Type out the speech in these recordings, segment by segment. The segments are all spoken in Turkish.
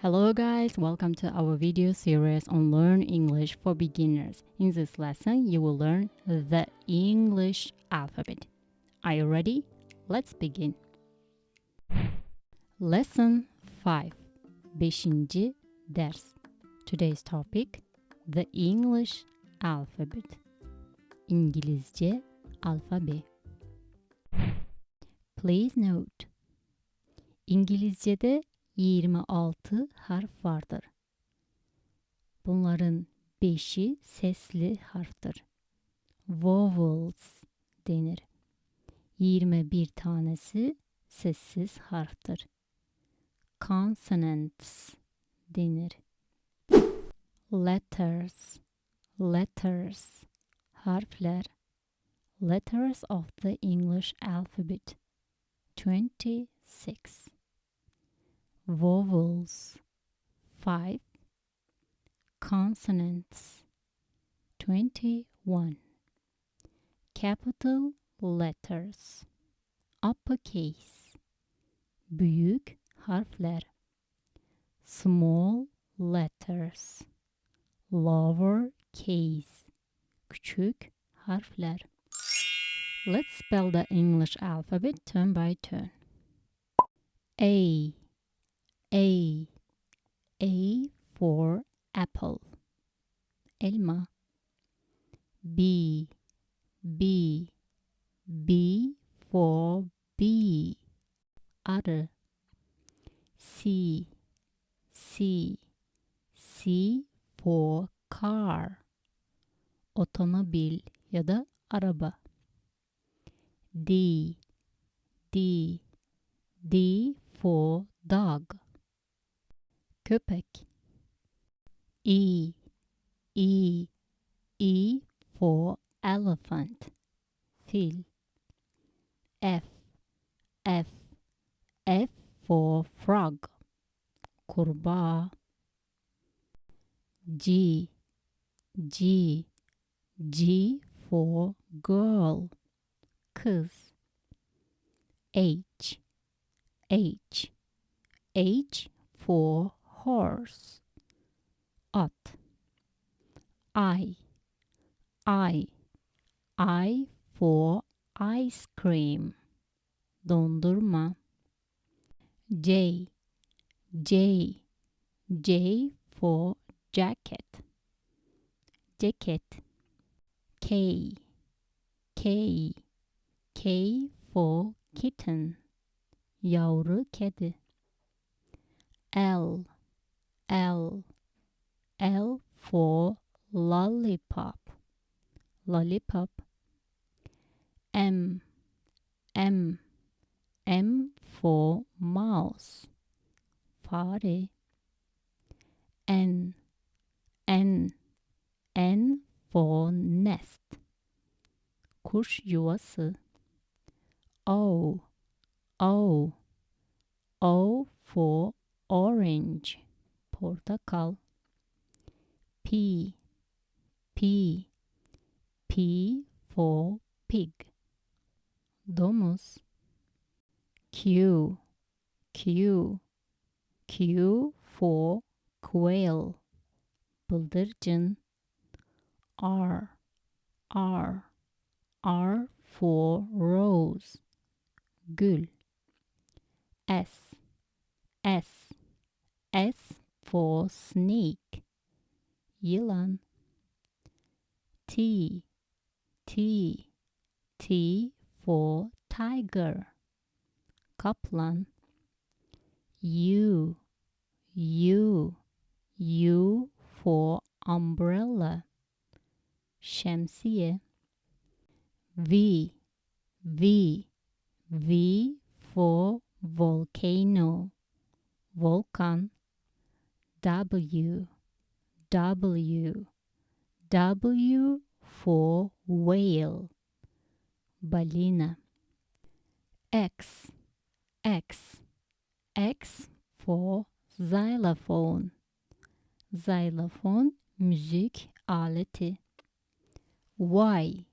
Hello guys, welcome to our video series on Learn English for Beginners. In this lesson, you will learn the English alphabet. Are you ready? Let's begin. Lesson 5. 5. ders. Today's topic, the English alphabet. İngilizce alfabe. Please note. İngilizce'de 26 harf vardır. Bunların 5'i sesli harftir. Vowels denir. 21 tanesi sessiz harftir. Consonants denir. Letters, harfler. Letters of the English alphabet. 26. Vowels 5. Consonants 21. Capital letters uppercase büyük harfler. Small letters lowercase küçük harfler. Let's spell the English alphabet turn by turn. A for apple, elma. B for bee, arı. C for car, otomobil ya da araba. D for dog, köpek. E for elephant, fil. F for frog, kurbağa. G for girl, kız. H for horse, at. I for ice cream, dondurma. J for jacket. K for kitten, yavru kedi. L for lollipop. M for mouse, fare. N for nest, kuş yuvası. O for orange, portakal. P for pig, domuz. Q for quail, bıldırcın. R for rose, gül. S for snake, yılan. T for tiger, kaplan. U for umbrella, şemsiye. V for volcano, volkan. W for whale, balina. X for xylophone, müzik aleti. Y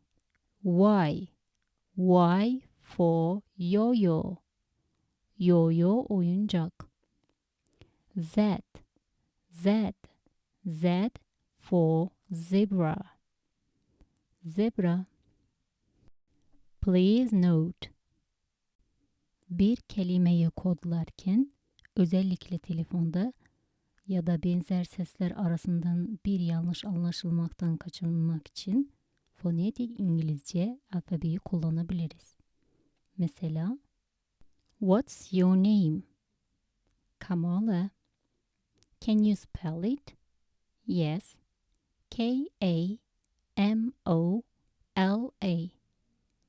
for yo-yo, oyuncak. Z Z. Z for zebra. Zebra. Please note. Bir kelimeyi kodlarken özellikle telefonda ya da benzer sesler arasından bir yanlış anlaşılmaktan kaçınmak için fonetik İngilizce alfabeyi kullanabiliriz. Mesela What's your name? Kamala. Can you spell it? Yes. K-A-M-O-L-A.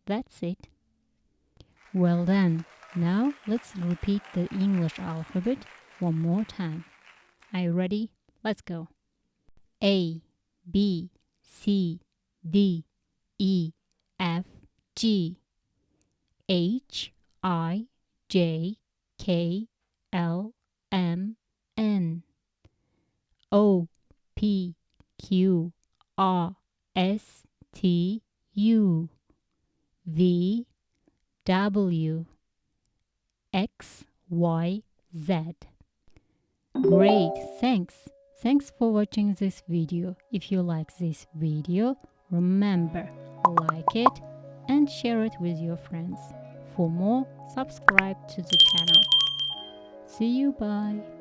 That's it. Well done. Now let's repeat the English alphabet one more time. Are you ready? Let's go. A, B, C, D, E, F, G, H, I, J, K, L, M, N, O, P, Q, R, S, T, U, V, W, X, Y, Z. Great, thanks. Thanks for watching this video. If you like this video, remember, like it and share it with your friends. For more, subscribe to the channel. See you, bye.